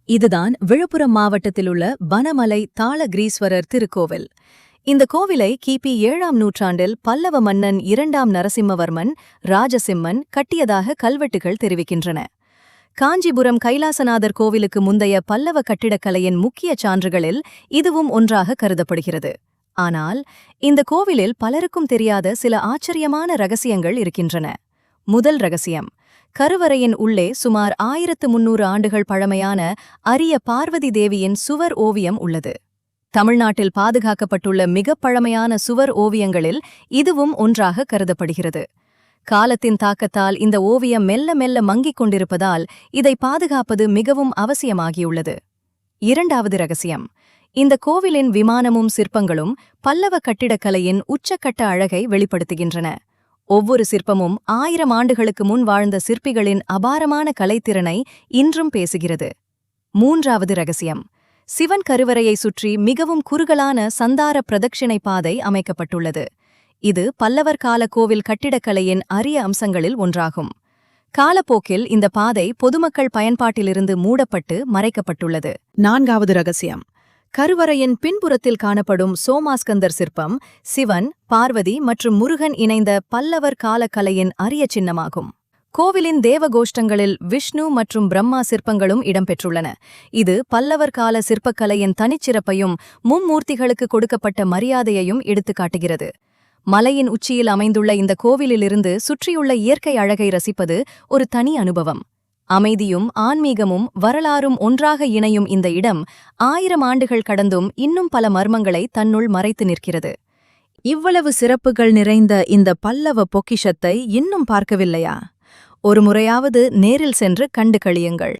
இதுதான் விழுப்புரம் மாவட்டத்திலுள்ள வனமலை தாளகிரீஸ்வரர் திருக்கோவில். இந்த கோவிலை கிபி 7ஆம் நூற்றாண்டில் பல்லவ மன்னன் 2ஆம் நரசிம்மவர்மன் ராஜசிம்மன் கட்டியதாக கல்வெட்டுகள் தெரிவிக்கின்றன. காஞ்சிபுரம் கைலாசநாதர் கோவிலுக்கு முந்தைய பல்லவ கட்டிடக்கலையின் முக்கிய சான்றுகளில் இதுவும் ஒன்றாக கருதப்படுகிறது. ஆனால் இந்த கோவிலில் பலருக்கும் தெரியாத சில ஆச்சரியமான ரகசியங்கள் இருக்கின்றன. முதல் ரகசியம், கருவறையின் உள்ளே சுமார் 1300 ஆண்டுகள் பழமையான அரிய பார்வதி தேவியின் சுவர் ஓவியம் உள்ளது. தமிழ்நாட்டில் பாதுகாக்கப்பட்டுள்ள மிகப் பழமையான சுவர் ஓவியங்களில் இதுவும் ஒன்றாக கருதப்படுகிறது. காலத்தின் தாக்கத்தால் இந்த ஓவியம் மெல்ல மெல்ல மங்கிக் கொண்டிருப்பதால் இதை பாதுகாப்பது மிகவும் அவசியமாகியுள்ளது. இரண்டாவது ரகசியம், இந்த கோவிலின் விமானமும் சிற்பங்களும் பல்லவ கட்டிடக்கலையின் உச்சக்கட்ட அழகை வெளிப்படுத்துகின்றன. ஒவ்வொரு சிற்பமும் 1000 ஆண்டுகளுக்கு முன் வாழ்ந்த சிற்பிகளின் அபாரமான கலைத்திறனை இன்றும் பேசுகிறது. மூன்றாவது ரகசியம், சிவன் கருவறையை சுற்றி மிகவும் குறுகலான சந்தார பிரதட்சிணை பாதை அமைக்கப்பட்டுள்ளது. இது பல்லவர் கால கோவில் கட்டிடக்கலையின் அரிய அம்சங்களில் ஒன்றாகும். காலப்போக்கில் இந்த பாதை பொதுமக்கள் பயன்பாட்டிலிருந்து மூடப்பட்டு மறைக்கப்பட்டுள்ளது. நான்காவது ரகசியம், கருவறையின் பின்புறத்தில் காணப்படும் சோமாஸ்கந்தர் சிற்பம் சிவன், பார்வதி மற்றும் முருகன் இணைந்த பல்லவர் காலக்கலையின் அரிய சின்னமாகும். கோவிலின் தேவகோஷ்டங்களில் விஷ்ணு மற்றும் பிரம்மா சிற்பங்களும் இடம்பெற்றுள்ளன. இது பல்லவர் கால சிற்பக்கலையின் தனிச்சிறப்பையும் மும்மூர்த்திகளுக்கு கொடுக்கப்பட்ட மரியாதையையும் எடுத்துக்காட்டுகிறது. மலையின் உச்சியில் அமைந்துள்ள இந்த கோவிலிலிருந்து சுற்றியுள்ள இயற்கை அழகை ரசிப்பது ஒரு தனி அனுபவம். அமைதியும் ஆன்மீகமும் வரலாறும் ஒன்றாக இணையும் இந்த இடம் 1000 ஆண்டுகள் கடந்தும் இன்னும் பல மர்மங்களை தன்னுள் மறைத்து நிற்கிறது. இவ்வளவு சிறப்புகள் நிறைந்த இந்த பல்லவ பொக்கிஷத்தை இன்னும் பார்க்கவில்லையா? ஒரு முறையாவது நேரில் சென்று கண்டு களியுங்கள்.